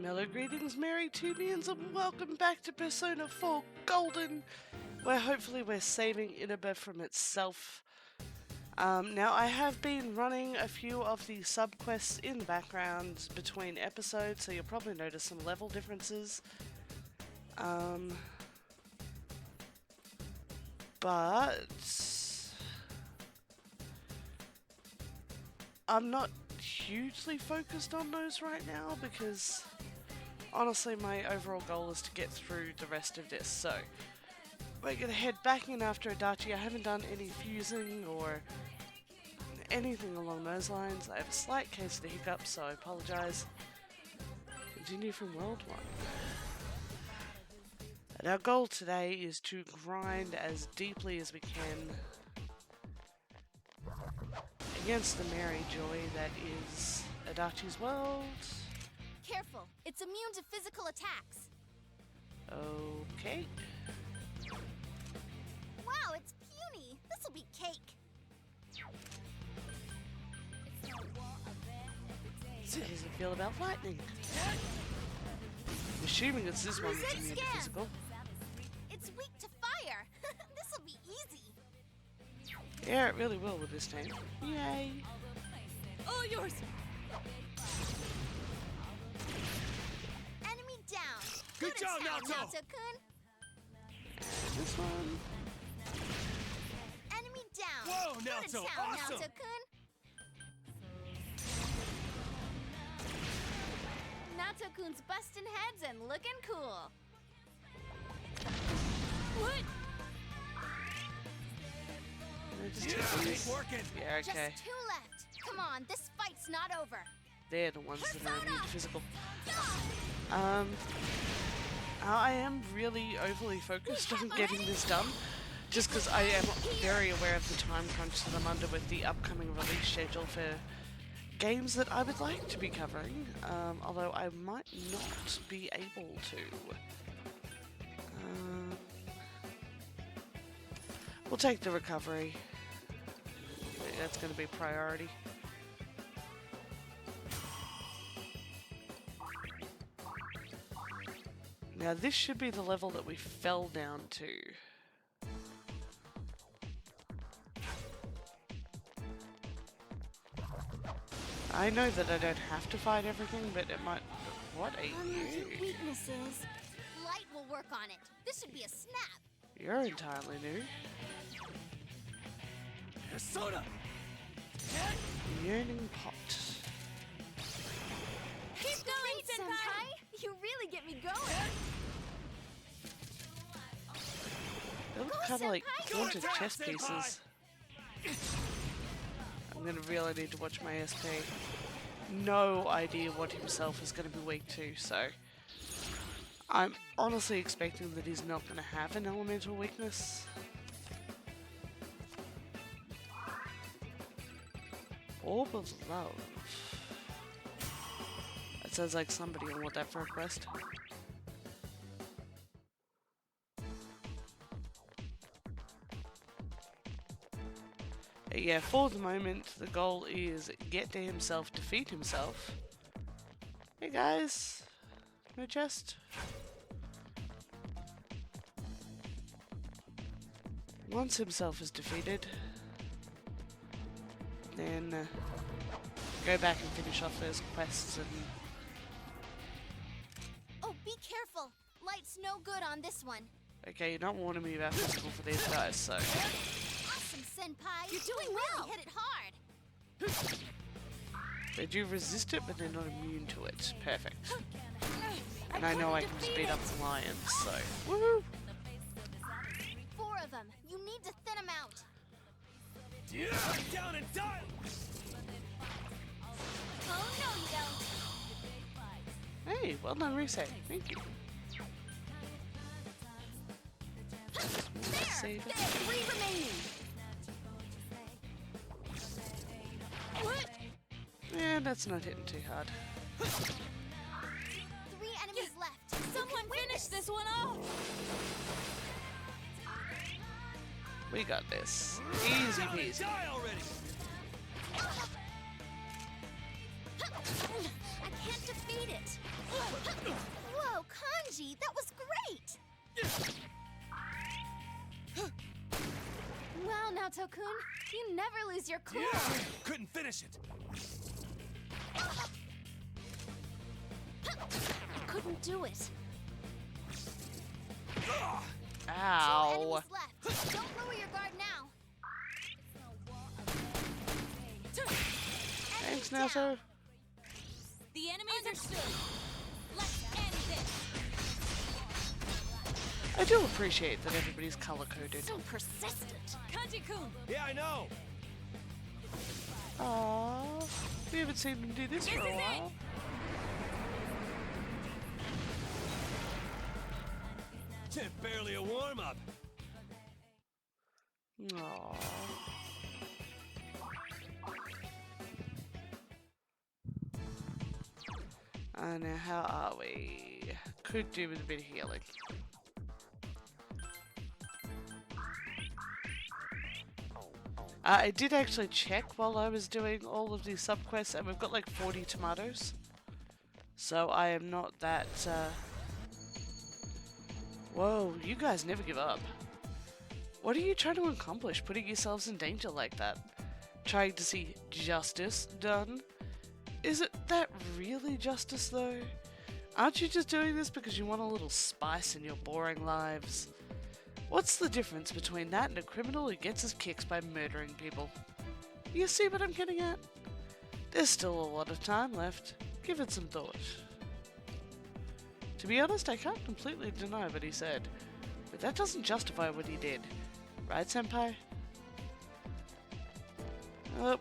Mellow greetings, merry Tunians, and welcome back to Persona 4 Golden, where hopefully we're saving Inaba from itself. Now, I have been running a few of the sub-quests in the background between episodes, so you'll probably notice some level differences. But I'm not hugely focused on those right now because honestly my overall goal is to get through the rest of this. So we're gonna head back in after Adachi. I haven't done any fusing or anything along those lines. I have a slight case of the hiccups, so I apologise. Continue from World 1. And our goal today is to grind as deeply as we can against the merry joy that is Adachi's world. Careful, it's immune to physical attacks. Okay. Wow, it's puny. This'll be cake. So how does it feel about lightning? I'm assuming it's this one that's immune to physical. It's weak to fire. This'll be easy. Yeah, it really will with this team. Yay! All yours. Enemy down. Good job, Naoto. Naoto-kun. And this one. Enemy down. Whoa, Good Naoto, attack, awesome. Naoto-kun. Naoto-kun's busting heads and looking cool. What? Ain't working. Yeah, okay. Just 2 left. Come on, this fight's not over. They're the ones that are immune to physical. Yeah. I am really overly focused on getting this done, just because I am very aware of the time crunch that I'm under with the upcoming release schedule for games that I would like to be covering, although I might not be able to. We'll take the recovery. That's going to be priority. Now this should be the level that we fell down to. I know that I don't have to fight everything, but it might... What are you? Weaknesses. Light will work on it. This should be a snap. You're entirely new. Persona. Yearning pot. Keep going, Senpai. You really get me going. They look Go, kind of like Senpai. haunted Go attack, chess pieces. I'm gonna really need to watch my SP. No idea what himself is gonna be weak to, so I'm honestly expecting that he's not gonna have an elemental weakness. Orb of Love. That sounds like somebody will want that for a quest. Yeah, for the moment, the goal is get to himself, defeat himself. Hey guys, no chest. Once himself is defeated, then go back and finish off those quests and... Oh, be careful. Light's no good on this one. Okay, you're not warning me about physical for these guys, so... Awesome, Senpai. You're doing well. Hit it hard. They do resist it, but they're not immune to it. Perfect. And I know I can speed up the lions, so... Woohoo! 4 of them. You need to thin them out. Yeah. Down and die. Oh, no, you don't. Hey, well done reset. Thank you. There. Save it. 3 remaining. What? Yeah, that's not hitting too hard. 3 enemies left. Someone finish this one off! We got this. Easy peasy. Die already. I can't defeat it. Naoto-kun. You never lose your cool. Yeah! Couldn't finish it. I couldn't do it. Ugh. Two Ow. enemies left. Don't lower your guard now. Thanks, Enemy down. Naoto. The enemies are still. Let's end this. I do appreciate that everybody's color-coded. So persistent. Kanji-kun. Yeah, I know. Aww. We haven't seen them do this for a while. Barely a warm-up. Aww. Now how are we? Could do with a bit of healing. I did actually check while I was doing all of these subquests, and we've got like 40 tomatoes. So I am not that, Whoa, you guys never give up. What are you trying to accomplish, putting yourselves in danger like that? Trying to see justice done? Is it that really justice, though? Aren't you just doing this because you want a little spice in your boring lives? What's the difference between that and a criminal who gets his kicks by murdering people? You see what I'm getting at? There's still a lot of time left. Give it some thought. To be honest, I can't completely deny what he said, but that doesn't justify what he did. Right, Senpai?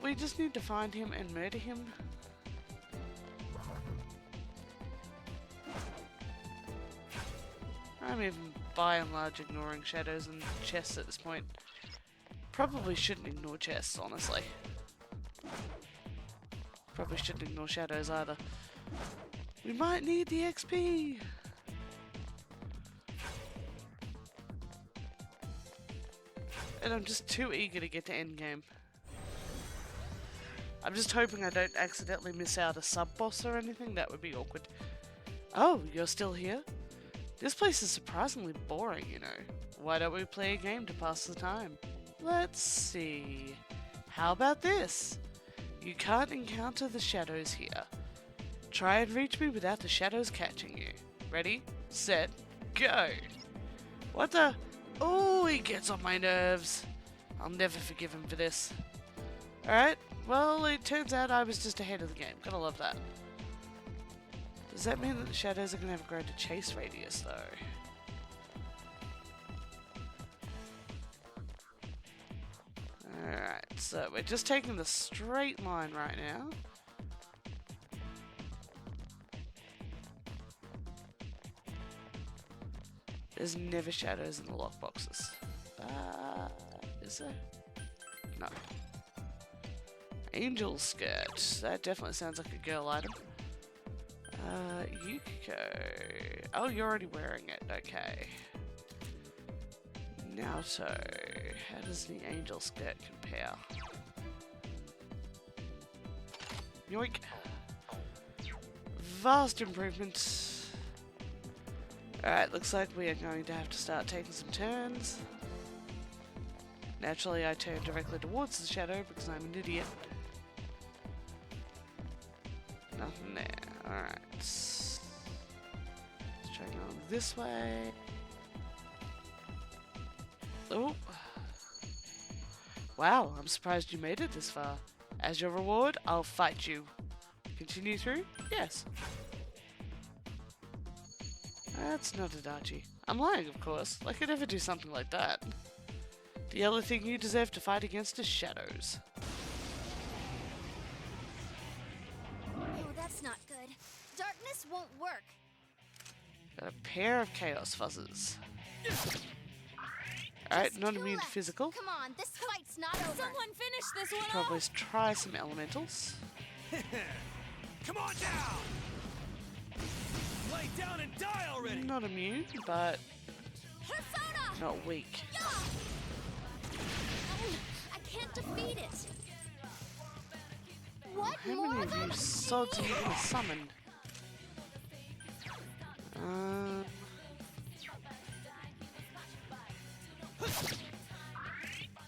We just need to find him and murder him. I'm even by and large ignoring shadows and chests at this point. Probably shouldn't ignore chests, honestly. Probably shouldn't ignore shadows either. We might need the XP! And I'm just too eager to get to endgame. I'm just hoping I don't accidentally miss out a sub-boss or anything. That would be awkward. Oh, you're still here? This place is surprisingly boring, you know. Why don't we play a game to pass the time? Let's see. How about this? You can't encounter the shadows here. Try and reach me without the shadows catching you. Ready, set, go! What the? Oh, he gets on my nerves. I'll never forgive him for this. Alright, well, it turns out I was just ahead of the game. Gotta love that. Does that mean that the shadows are gonna have a greater chase radius, though? Alright, so we're just taking the straight line right now. There's never shadows in the lockboxes. Is there? No. Angel skirt. That definitely sounds like a girl item. Yukiko. Oh, you're already wearing it. Okay. Naoto. How does the angel skirt compare? Yoink. Vast improvement. Alright, looks like we are going to have to start taking some turns. Naturally, I turn directly towards the shadow because I'm an idiot. Nothing there. Alright. Let's try going this way. Oh. Wow, I'm surprised you made it this far. As your reward, I'll fight you. Continue through? Yes. That's not Adachi. I'm lying, of course. I could never do something like that. The only thing you deserve to fight against is shadows. Oh, that's not good. Darkness won't work. Got a pair of chaos fuzzes. Alright, Just not two immune to left. physical. Come on, this fight's not over. Someone finish this one Probably off. try some elementals. Come on down! Lay down and die already! Not immune, but Persona! not weak. Yeah! I can't defeat it. What How more many of of you them? sods are you gonna summon?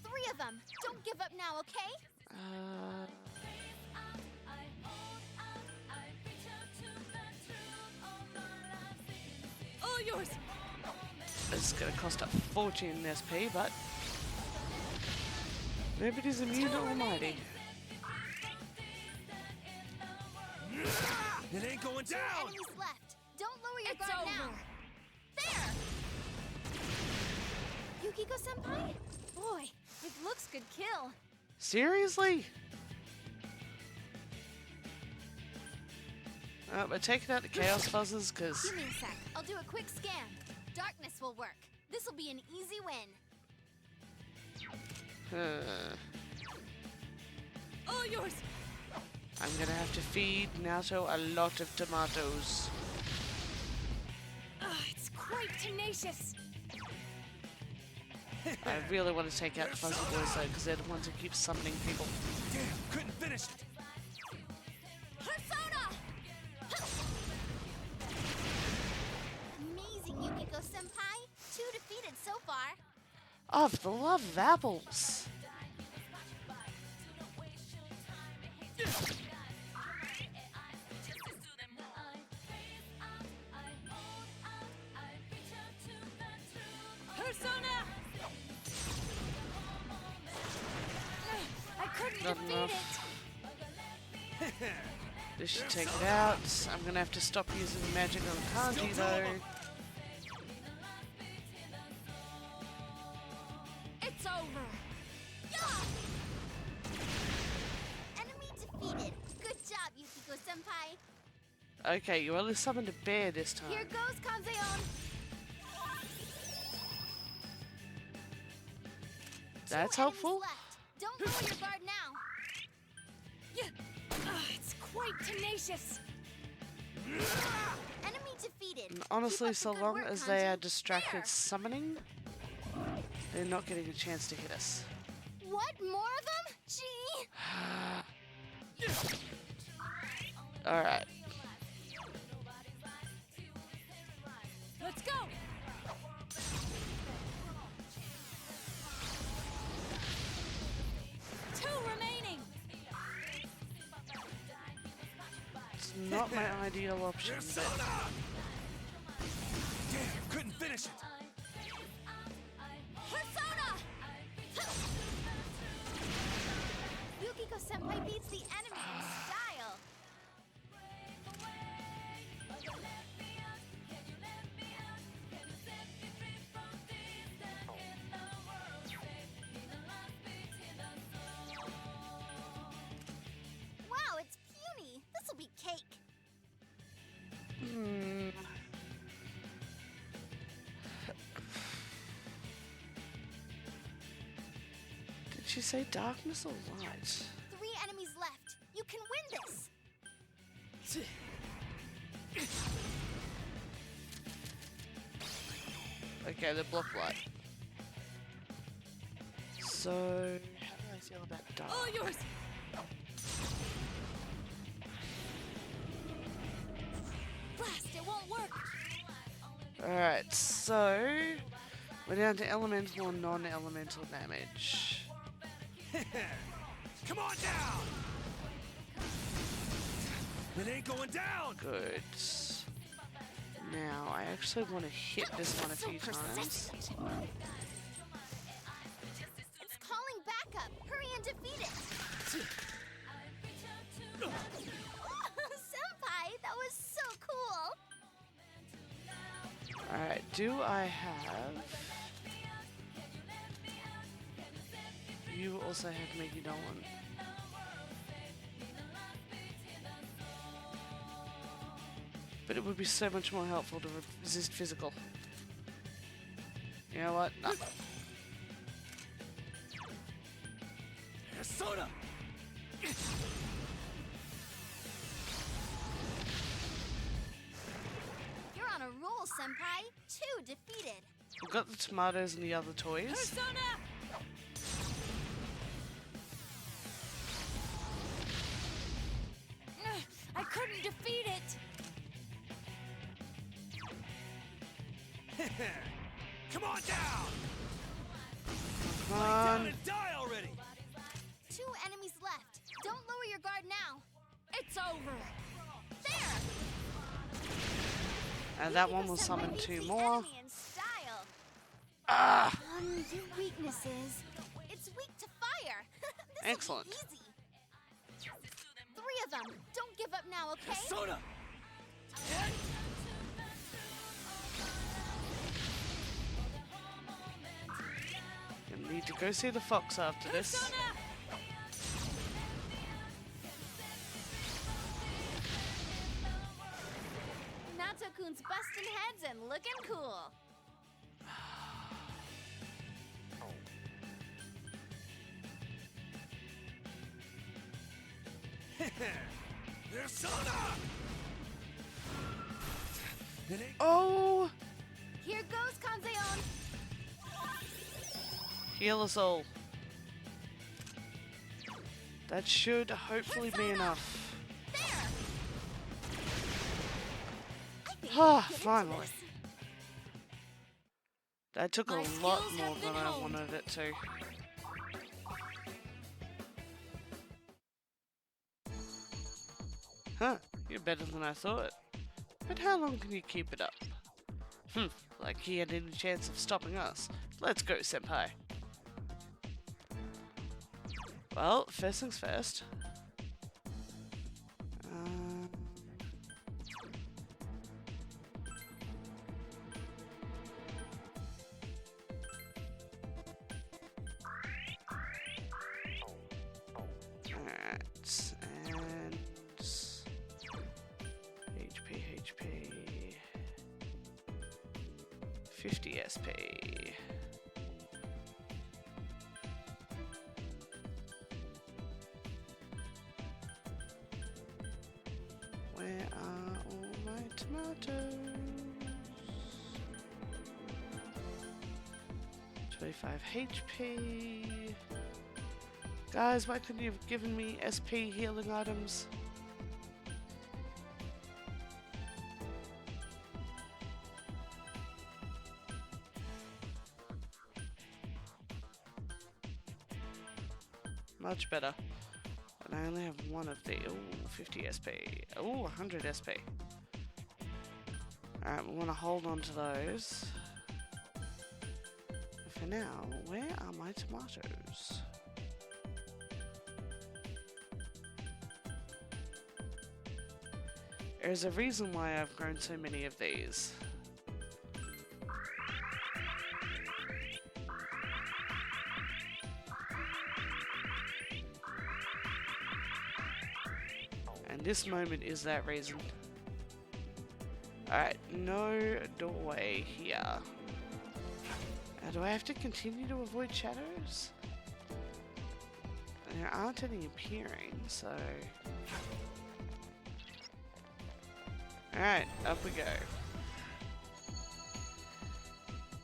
Three of them. now, okay? All yours. It's gonna cost a fortune in SP, but nobody's immune to Almighty. It ain't going down! Enemies left. Don't lower your It's guard over. now. There! Yukiko-senpai? Boy, it looks good kill. Seriously? We're taking out the Chaos Fuzzers, because Give me a sec. I'll do a quick scan. Darkness will work. This'll be an easy win. All yours. I'm gonna have to feed Nato a lot of tomatoes. It's quite tenacious. I really want to take out the Fuzzy Boys though, because they're the ones who keep summoning people. Damn, couldn't finish it! Persona! Amazing, Yukiko-senpai. 2 defeated so far. Oh, for the love of apples! Persona. I couldn't Not defeat enough. it. This should take it out. I'm gonna have to stop using magic on Kanji though. It's over. Enemy defeated. Good job, Yukiko-senpai. Okay, you only summoned a bear this time. Here goes, Kanzeon. That's 2 enemies helpful. left. Don't lower your guard now. It's quite tenacious. Enemy defeated. And honestly, Keep up so the good long work, as they are Kanji. distracted There. summoning, they're not getting a chance to hit us. What? More of them? Gee. Alright. Let's go. Two remaining. It's not my ideal option, but Persona! Damn, couldn't finish it! Persona! Yukiko-senpai beats the enemy in style. Wow, it's puny. This'll be cake. Did she say darkness or light? 3 enemies left. You can win this. Okay, the block light. So, how do I feel about dark? All yours. Blast, it won't work. Alright, so we're down to elemental and non-elemental damage. Come on down! It ain't going down! Good. Now, I actually want to hit this one a few times. It's calling backup. Hurry and defeat it. Senpai, that was so cool. Alright, do I have... You also have Maggie Dolan. But it would be so much more helpful to resist physical. You know what? No. Persona! You're on a roll, Senpai. 2 defeated. We've got the tomatoes and the other toys. Persona. I couldn't defeat it. Come on down! Come Down on. and die already! It's over. There! And that one will summon 2 more. Enemy in style. Ah! Your weaknesses. It's weak to fire. This'll be Excellent. easy. 3 of them. Don't give up now, okay? Persona! Gonna need to go see the fox after this. Persona! Nato-kun's busting heads and looking cool. Persona! It ain't Oh! Here goes Kanzeon. Heal us all. That should hopefully be enough. There! I think Ah, we can get into finally. this. That took a My lot skills more have than been I honed. wanted it to. Huh, you're better than I thought. But how long can you keep it up? Like he had any chance of stopping us. Let's go, senpai. Well, first things first. Alright, and HP, 50 SP. Where are all my tomatoes? 25 HP. Guys, why couldn't you have given me SP healing items? Much better. But I only have one of the. Ooh, 50 SP. Ooh, 100 SP. Alright, we want to hold on to those. For now, where are my tomatoes? There's a reason why I've grown so many of these. And this moment is that reason. Alright, no doorway here. Now, do I have to continue to avoid shadows? There aren't any appearing, so... Alright, up we go.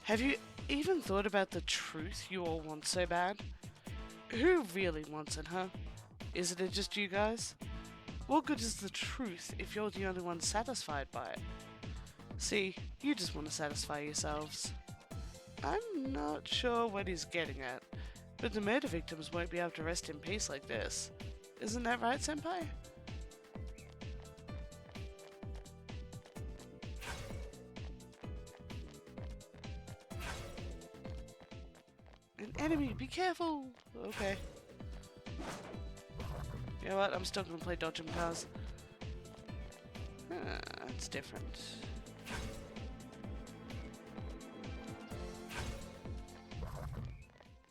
Have you even thought about the truth you all want so bad? Who really wants it, huh? Isn't it just you guys? What good is the truth if you're the only one satisfied by it? See, you just want to satisfy yourselves. I'm not sure what he's getting at, but the murder victims won't be able to rest in peace like this. Isn't that right, senpai? An enemy, be careful! Okay. You know what, I'm still gonna play Dodgem Cars. That's different.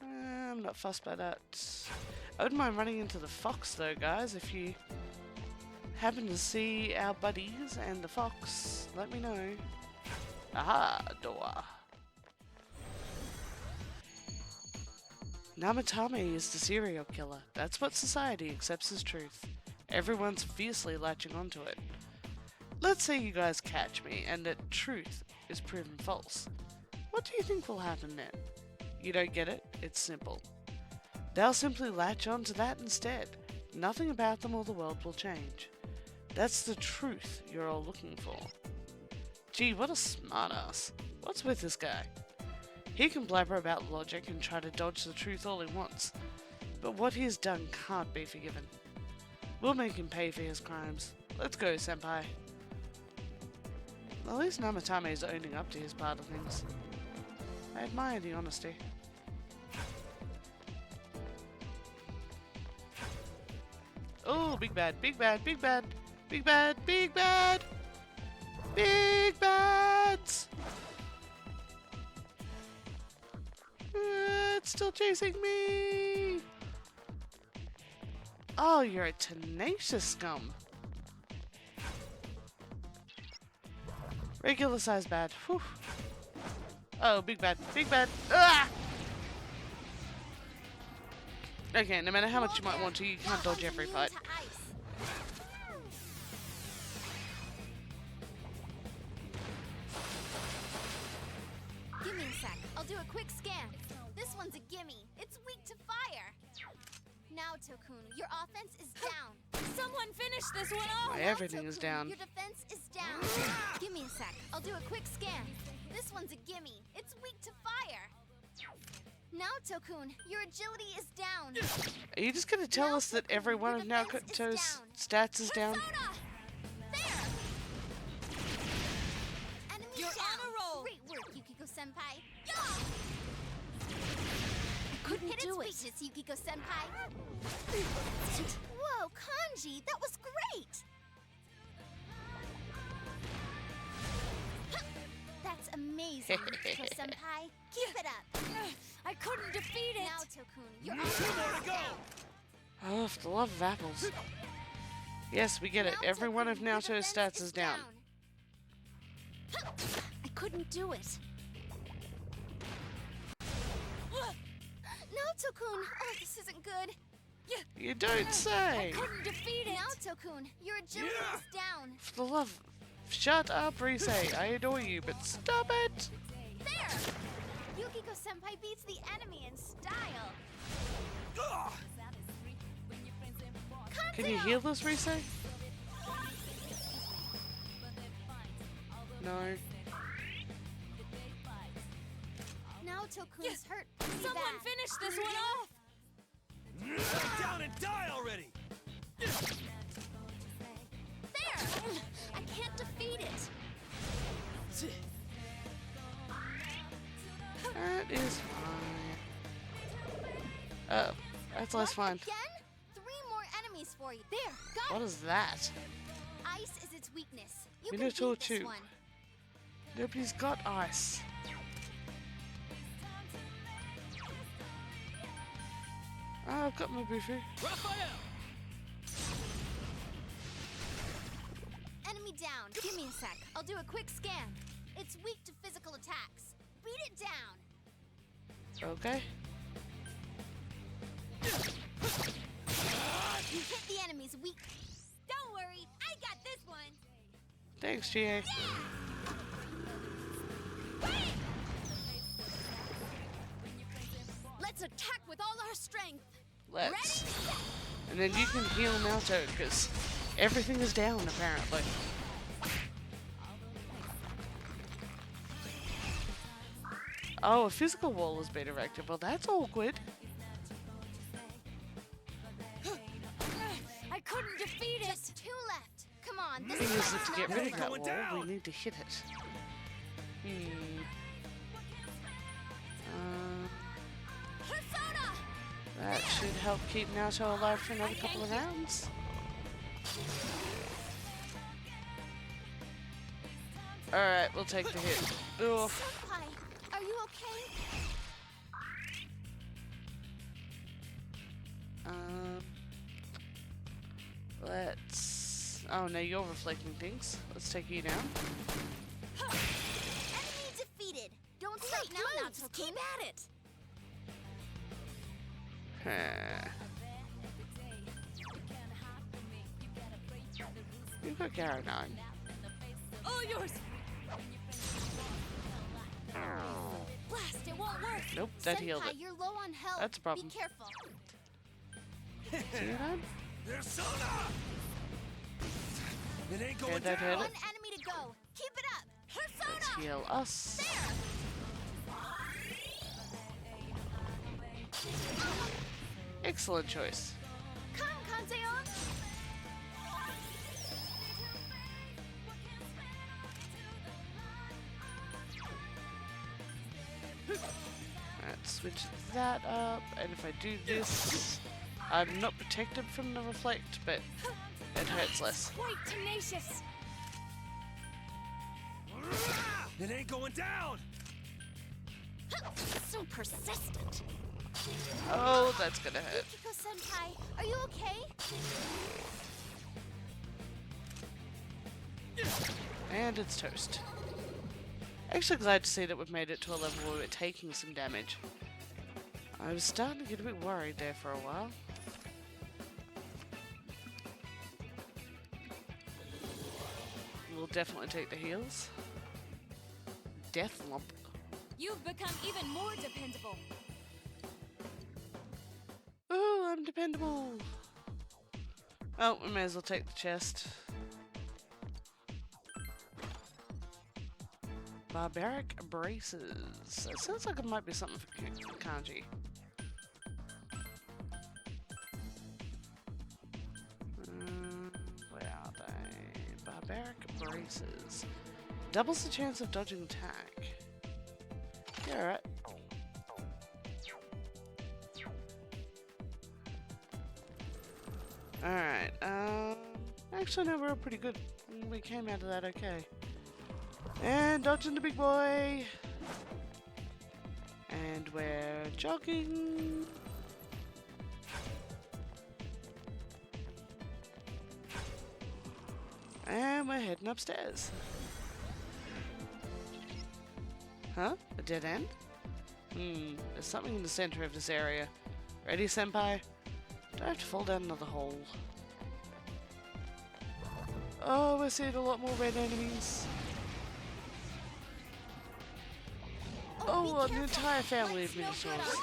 I'm not fussed by that. I wouldn't mind running into the fox though, guys. If you happen to see our buddies and the fox, let me know. Aha, door. Namatame is the serial killer. That's what society accepts as truth. Everyone's fiercely latching onto it. Let's say you guys catch me and that truth is proven false. What do you think will happen then? You don't get it? It's simple. They'll simply latch onto that instead. Nothing about them or the world will change. That's the truth you're all looking for. Gee, what a smartass. What's with this guy? He can blabber about logic and try to dodge the truth all he wants, but what he has done can't be forgiven. We'll make him pay for his crimes. Let's go, senpai. At least Namatame is owning up to his part of things. I admire the honesty. Oh, big bad, big bad, big bad, big bad, big bad, big bads! It's still chasing me! Oh, you're a tenacious scum. Regular size bad. Whew. Oh, big bad, big bad. Ah! Okay, no matter how much you might want to, you can't dodge every fight. Give me a sec. I'll do a quick scan. This one's a gimme. It's weak to fire. Now, Tokun, your offense is down. Someone finish this one off! My everything is down. Your defense is down. Give me a sec. I'll do a quick scan. This one's a gimme. It's weak to fire. Now, Tokun, your agility is down. Are you just gonna tell us that every one of Naoto's stats is down? Persona! There! Enemy You're down. on a roll. Great work, Yukiko-senpai. Couldn't Hit its do it. weakness, Yukiko-senpai. Whoa, Kanji, that was great! That's amazing, Yukiko-senpai. Keep it up. I couldn't defeat it! Now, Tokun, your Two more offense to is go. down. Oh, for the love of apples. Yes, we get it. Now, Every one of Tokun, your Naoto's defense stats is down. I couldn't do it. Now, Tokun. Oh, this isn't good. You don't I say! couldn't defeat it! Now, Tokun, your agility Yeah. is down. For the love... Shut up, Rise. I adore you, but stop it! There! Yukiko-senpai beats the enemy in style. Ugh. Can you heal this, Rise? No. Now Tokun's hurt pretty Someone bad. finish this one off! Get down and die already. There! I can't defeat it. That is fine. Oh, that's less fun. Again? 3 more enemies for you. There, got What it. is that? Ice is its weakness. You Minotaur can beat this 2. one. Nobody's got ice. Oh, I've got my Bufu. Raphael. Enemy down. Give me a sec. I'll do a quick scan. It's weak to physical attacks. Beat it down. Okay. You hit the enemy's weak. Don't worry, I got this one! Thanks, GA. Let's attack with all our strength! Let's. And then you can heal Naoto, because everything is down, apparently. Oh, a physical wall has been erected. Well, that's awkward. I couldn't defeat it! Just 2 left. Come on, this The thing is fight's that to not get rid of over. that Going wall, down. we need to hit it. Persona! That should help keep Naoto alive for another couple of rounds. Alright, we'll take the hit. Oof. Senpai, are you okay? Let's... Oh no, you're reflecting things. Let's take you down. Enemy defeated. Don't stop now, Naoto-kun. Keep at it! You've got Garo 9. All yours! Blast, it won't work! Nope, that healed Senpai, it. you're low on health. That's a problem. Be careful. See that? Persona. It ain't going Okay, that hit down. One it. enemy to go. Keep it up. Let's Persona! heal us. There! Excellent choice. Come, Kanzeon! switch that up, and if I do this, I'm not protected from the reflect, but it hurts less. Quite tenacious. It ain't going down! So persistent. Oh, that's gonna hurt. Yukiko-senpai, are you okay? And it's toast. Actually glad to see that we've made it to a level where we're taking some damage. I was starting to get a bit worried there for a while. We'll definitely take the heals. Death lump. You've become even more dependable. Ooh, I'm dependable. Oh, we may as well take the chest. Barbaric braces. It sounds like it might be something for kanji. Where are they? Barbaric braces. Doubles the chance of dodging attack. Yeah, alright. Alright, actually no, we're all pretty good. We came out of that okay. And dodging the big boy. And we're jogging. And we're heading upstairs. Huh? A dead end? There's something in the center of this area. Ready, senpai? Do I have to fall down another hole? Oh, we're seeing a lot more red enemies. Oh, an entire family of minotaurs.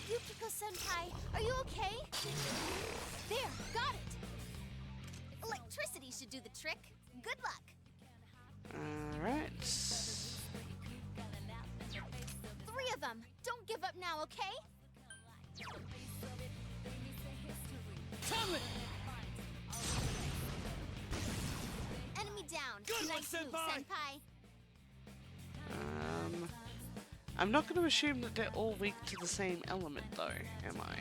Yukiko-senpai, are you okay? There, got it. Electricity should do the trick. Good luck. Alright. 3 of them. Don't give up now, okay? Enemy down. Good one, Nice move, senpai. senpai. I'm not going to assume that they're all weak to the same element, though, am I?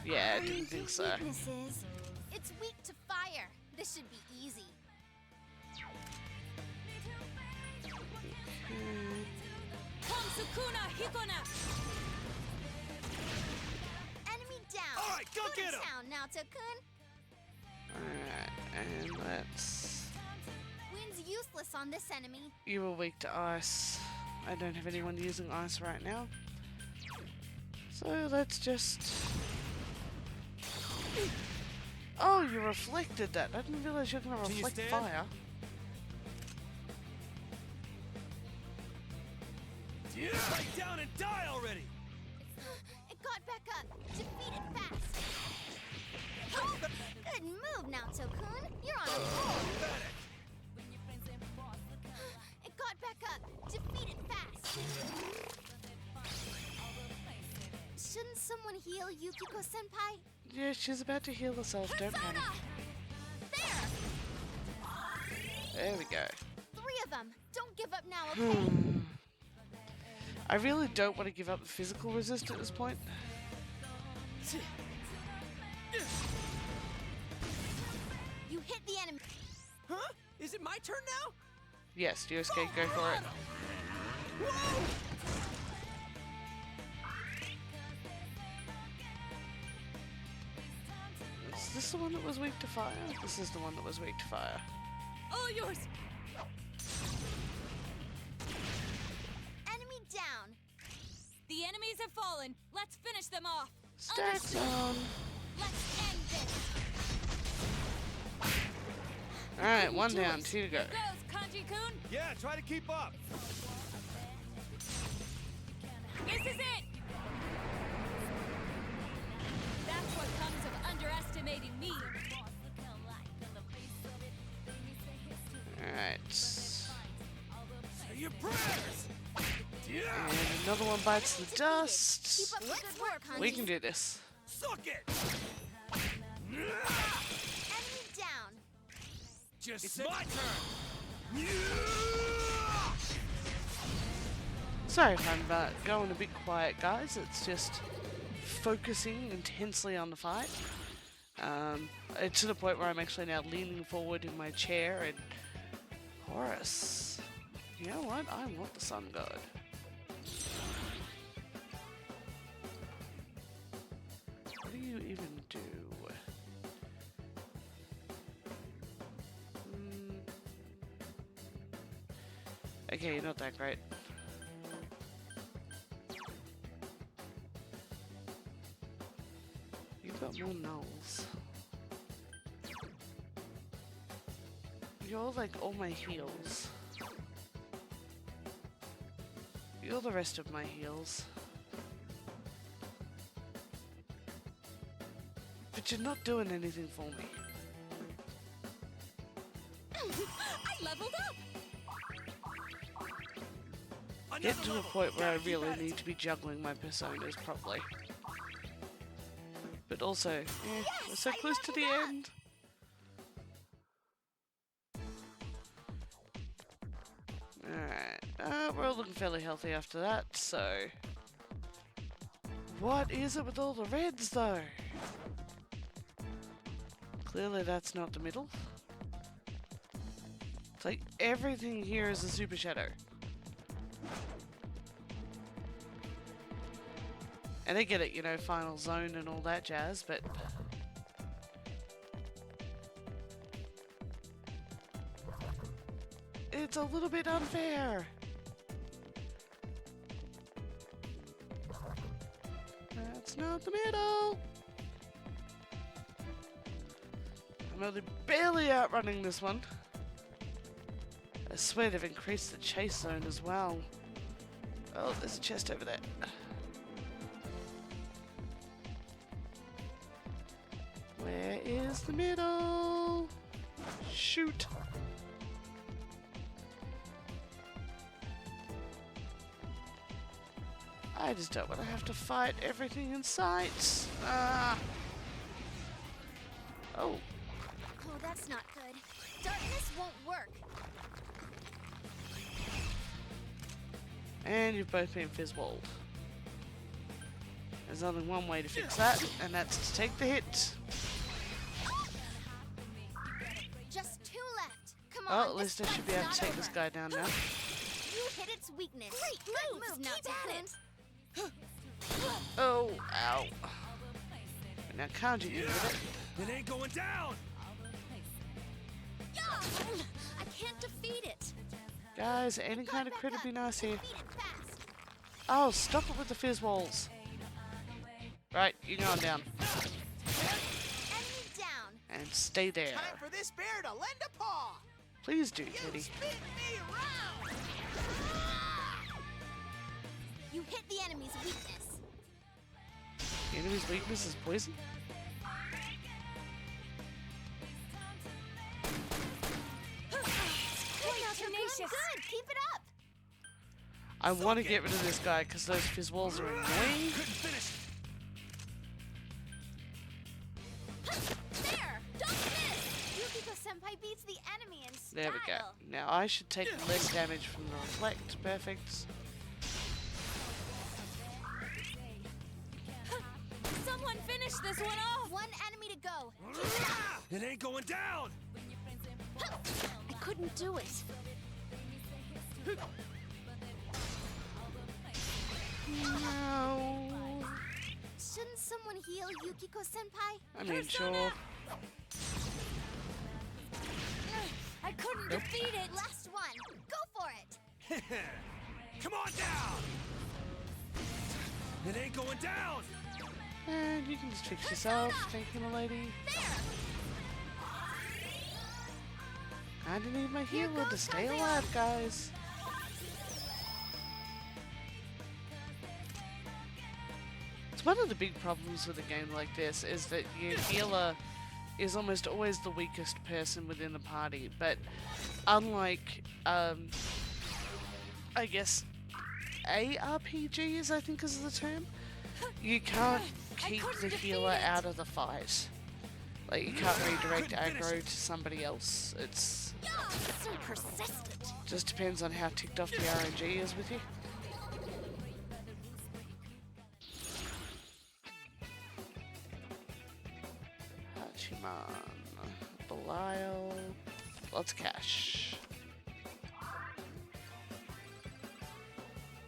Yeah, I didn't think so. Weaknesses. It's weak to fire. This should be easy. Komsukuna Hikona! Enemy down. All right, go to get 'em. town now, Tokun. Alright, and let's... Wind's useless on this enemy. You were weak to ice. I don't have anyone using ice right now. So let's just... Oh, you reflected that. I didn't realize you were going to Can you reflect stand? fire. Fight down and die already! It got back up. Defeat it fast. Oh, good move now, Tokun. You're on a roll. Pathetic! It got back up. Defeat it fast. Shouldn't someone heal Yukiko-senpai? Yeah, she's about to heal herself. Don't panic. There! There we go. 3 of them. Don't give up now, okay? I really don't want to give up the physical resist at this point. You hit the enemy. Huh? Is it my turn now? Yes, Yosuke, go for it. Whoa! Is this the one that was weak to fire? This is the one that was weak to fire. All yours! Enemy down. The enemies have fallen. Let's finish them off. Stack Understood. zone. Let's end this. Alright, 1 down, 2 to go. Here goes, Kanji-kun. Yeah, try to keep up. This is it. That's what comes of underestimating me. Alright. Say your prayers! And another one bites the dust. Keep up the good work, Hanji. We can do this. Suck it! Enemy down. It's my turn! Sorry if I'm going a bit quiet, guys. It's just focusing intensely on the fight. It's to the point where I'm actually now leaning forward in my chair and... Horus. You know what? I want the sun god. What do you even do? Okay, you're not that great. You've got more nulls. You're like all my heals. You're the rest of my heals. But you're not doing anything for me. I leveled up. Get to a point where I really need to be juggling my personas properly. But also, we're so close to the end. Alright, we're all looking fairly healthy after that, so... What is it with all the reds, though? Clearly that's not the middle. It's like everything here is a super shadow. And I get it, you know, final zone and all that jazz, but... It's a little bit unfair. That's not the middle. I'm only barely outrunning this one. I swear they've increased the chase zone as well. Oh, there's a chest over there. Where is the middle? Shoot. I just don't want to have to fight everything in sight. Ah. Oh. Oh, that's not good. Darkness won't work. And you've both been fizzwalled. There's only one way to fix that, and that's to take the hit. Just 2 left. Come on. Oh, at least I should be able to take this guy down now. You hit its weakness. Great move, now keep at it. Oh, ow. Now can't you do with it? It ain't going down! I can't defeat it. Guys, any kind of crit would be nice here. Defeat it fast. Oh, stop it with the fizz walls. Right, you're going down. Enemy down. And stay there. Time for this bear to lend a paw! Please do, You Teddy. spin me around! You hit the enemy's weakness. The enemy's weakness is poison? Good. Keep it up. I want to get rid of this guy because those fizz walls are annoying. Couldn't finish. There. Don't miss. Yukiko-senpai beats the enemy in style. There we go. Now I should take less damage from the reflect. Perfect. Someone finish this one off. 1 enemy to go. Keep it up. It ain't going down! I couldn't do it. No. Shouldn't someone heal Yukiko-senpai? I mean, sure. I couldn't defeat it. Last one. Go for it. Come on down! It ain't going down! And you can just fix yourself. Thank you, my lady. There. I need my healer to stay alive, guys. It's one of the big problems with a game like this is that your healer is almost always the weakest person within the party, but unlike, I guess, ARPGs, I think is the term, you can't keep the healer out of the fight. Like, you can't redirect aggro to somebody else. It's So persistent. just depends on how ticked off the RNG is with you. Hachiman, Belial, lots of cash.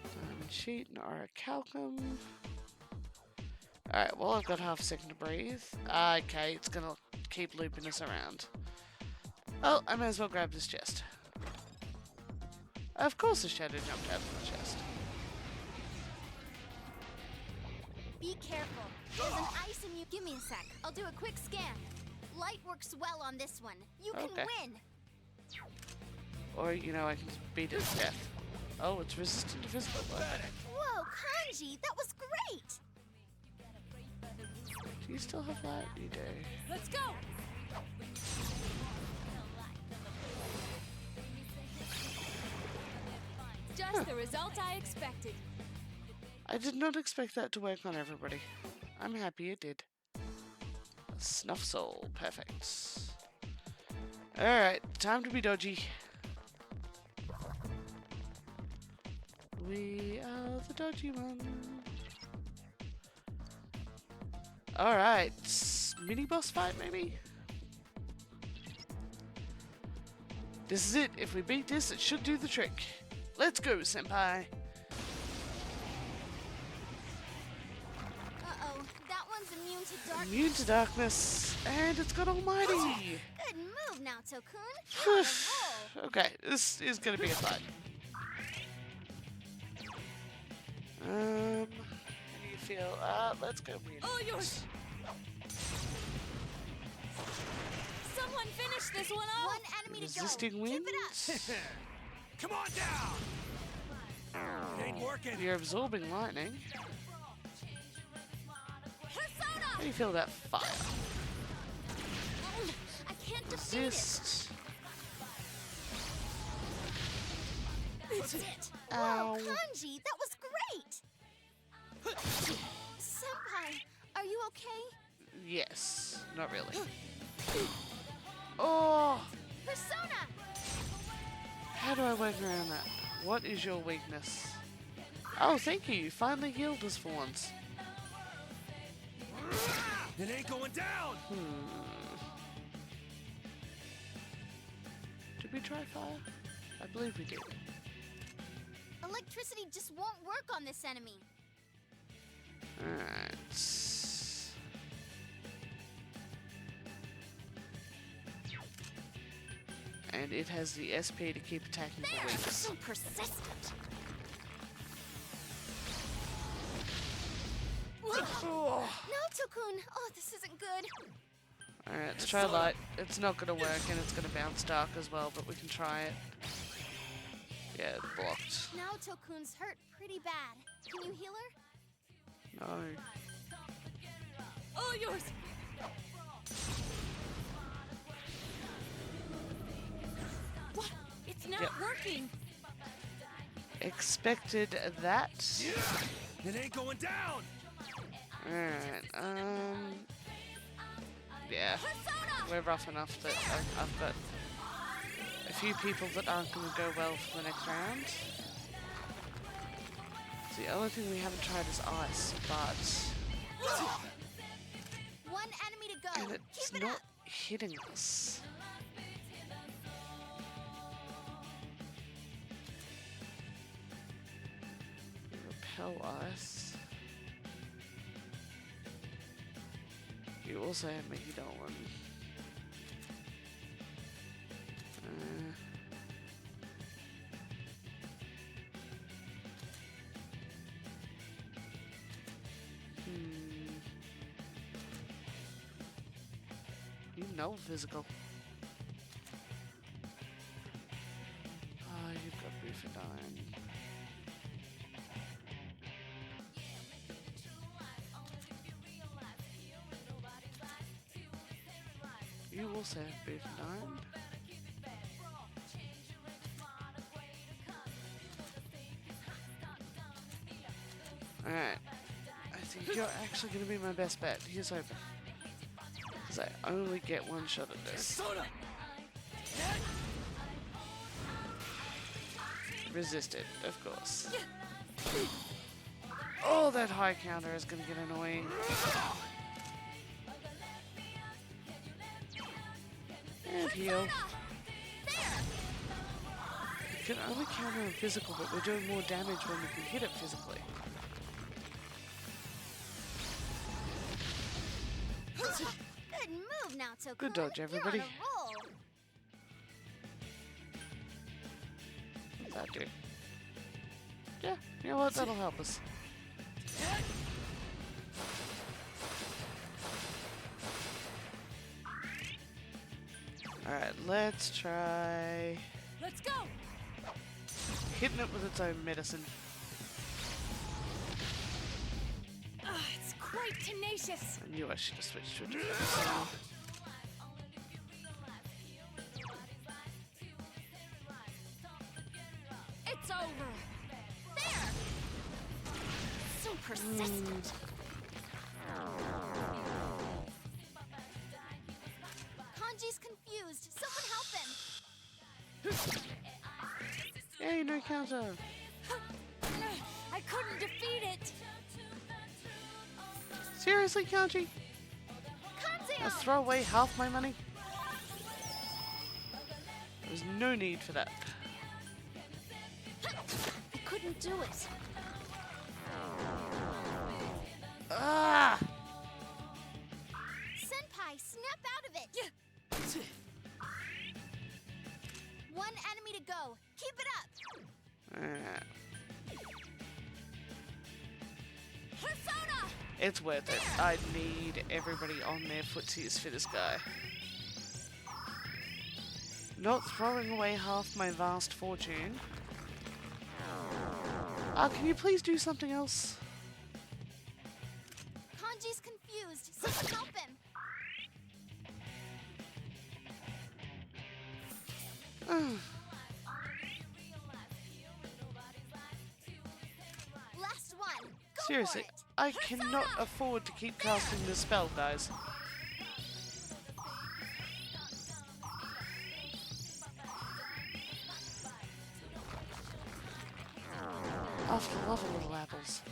Diamond Sheet, Nara Calcum. Alright, well I've got half a second to breathe. Okay, it's gonna keep looping us around. Well, I may as well grab this chest. Of course the shadow jumped out of the chest. Be careful. There's an ice in you. Give me a sec. I'll do a quick scan. Light works well on this one. You can Okay. win. Or, you know, I can just beat it to death. Oh, it's resistant to physical. Okay. Whoa, Kanji, that was great. Do you still have that? You do. Let's go! Just the result I expected. I did not expect that to work on everybody. I'm happy it did. A Snuff Soul. Perfect. Alright, time to be dodgy. We are the dodgy ones. Alright, mini boss fight maybe? This is it. If we beat this, it should do the trick. Let's go, senpai. Uh-oh, that one's immune to darkness. Immune to darkness, and it's got almighty. Good move now, Tokun. You're on a roll. Okay, this is gonna be a fight. How do you feel? Let's go green. All yours! Someone finish this one off! One enemy to go. Resisting Keep winds? it up. Come on down! It ain't working. You're absorbing lightning. Persona! How do you feel about fire? I can't defeat it. Resist. That's it. Ow. Whoa, Kanji, that was great. Senpai, are you okay? Yes. Not really. Oh! Persona! How do I work around that? What is your weakness? Oh, thank you. You finally healed us for once. It ain't going down! Did we try fire? I believe we did. Electricity just won't work on this enemy. Alright. And it has the SP to keep attacking the There! weaks. So persistent. Oh. No, Tokun. Oh, this isn't good. Alright, let's try light. It's not gonna work and it's gonna bounce dark as well, but we can try it. Yeah, it blocked. Now Tokun's hurt pretty bad. Can you heal her? No. All yours! What? It's not Yep. working! Expected that. It ain't going down! Alright, yeah. Persona! We're rough enough that I've got a few people that aren't going to go well for the next round. The only thing we haven't tried is ice, but One enemy to go. and it's Keep it not up. hitting us. Repel ice. You also have Megadolin. You know physical. Ah, you've got Bufadine. You also have Bufadine. Alright. I think you're actually going to be my best bet. Here's open. Because I only get one shot at this. Persona! Resisted, of course. Oh, that high counter is going to get annoying. And heal. We can only counter in physical, but we're doing more damage when we can hit it physically. Good move now, Tokun. Good dodge, everybody. You're on a roll. What's that do? Yeah, you know what? That'll help us. Alright, let's try Let's go. hitting it with its own medicine. It's quite tenacious. I knew I should have switched to a different persona. It's over. There. So persistent. Kanji's confused. Someone help him. Hey, no counter! I couldn't defeat it. Seriously, Kanji? Kanzio! Let's throw away half my money? There's no need for that. I couldn't do it. Ah! Senpai, snap out of it. One enemy to go. Keep it up. Persona! It's worth it. I need everybody on their footsies for this guy. Not throwing away half my vast fortune. Can you please do something else? Kanji's confused. Someone help him. Last one. Go Seriously, for it. I cannot afford to keep casting this spell, guys. After love of little apples.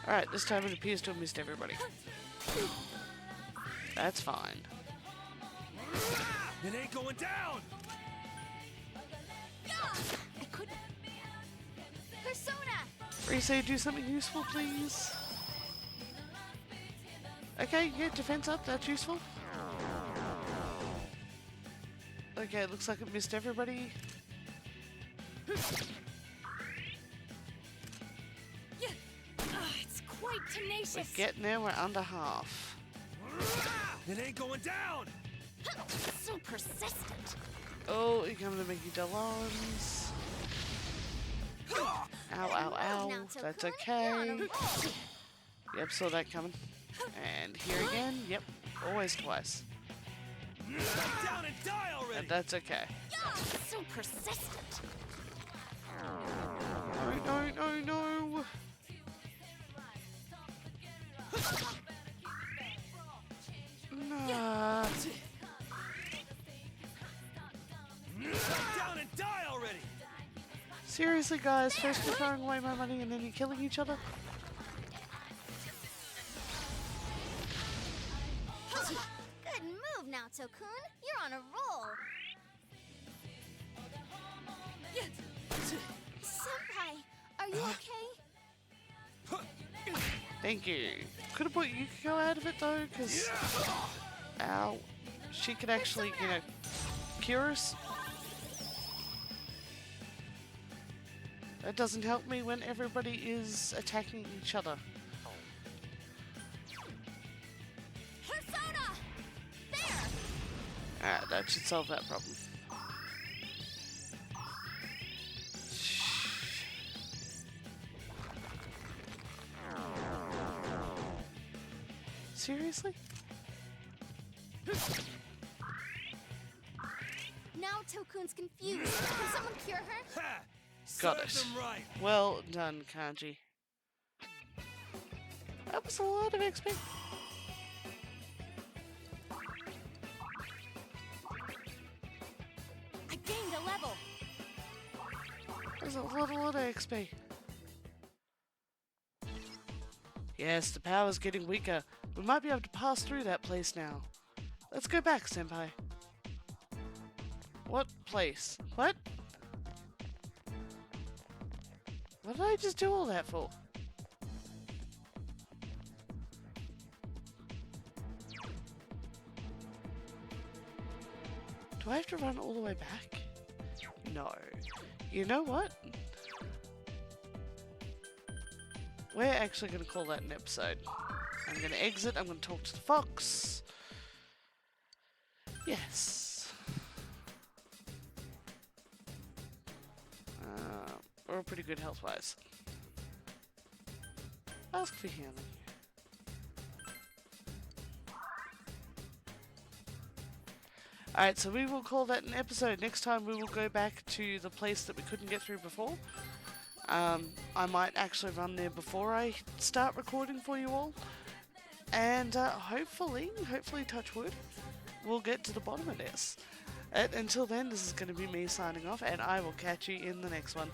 Alright, this time it appears to have missed everybody. That's fine. It ain't going down! I couldn't. Persona! Rise, do something useful, please. Okay, yeah, defense up, that's useful. Okay, it looks like it missed everybody. It's quite We're tenacious. getting there, we're under half. It ain't going down! So persistent. Oh, you're coming to make you Delons. Ow, ow, ow. That's okay. Yep, saw that coming. And here again. Yep, always twice. Back down and die already! And that's okay. So persistent. No, no, no, no. Nah. Back down and die already! Seriously, guys, first you're throwing away my money and then you're killing each other? Good move now, Tokun. You're on a roll. Senpai, are you okay? Thank you. Could have put Yukiko out of it though, because ow, she could actually, you know, cure us. That doesn't help me when everybody is attacking each other. Persona! There! Alright, that should solve that problem. Seriously? Now Tokun's confused. Can someone cure her? Ha! Got Served it. them right! Well done, Kanji. That was a lot of XP. I gained a level. There's a lot of XP. Yes, the power's getting weaker. We might be able to pass through that place now. Let's go back, Senpai. What place? What? What did I just do all that for? Do I have to run all the way back? No. You know what? We're actually going to call that an episode. I'm going to exit, I'm going to talk to the fox. Yes. We're all pretty good health-wise. Ask for healing. Alright, so we will call that an episode. Next time we will go back to the place that we couldn't get through before. I might actually run there before I start recording for you all. And hopefully, touch wood, we'll get to the bottom of this. Until then, this is going to be me signing off, and I will catch you in the next one.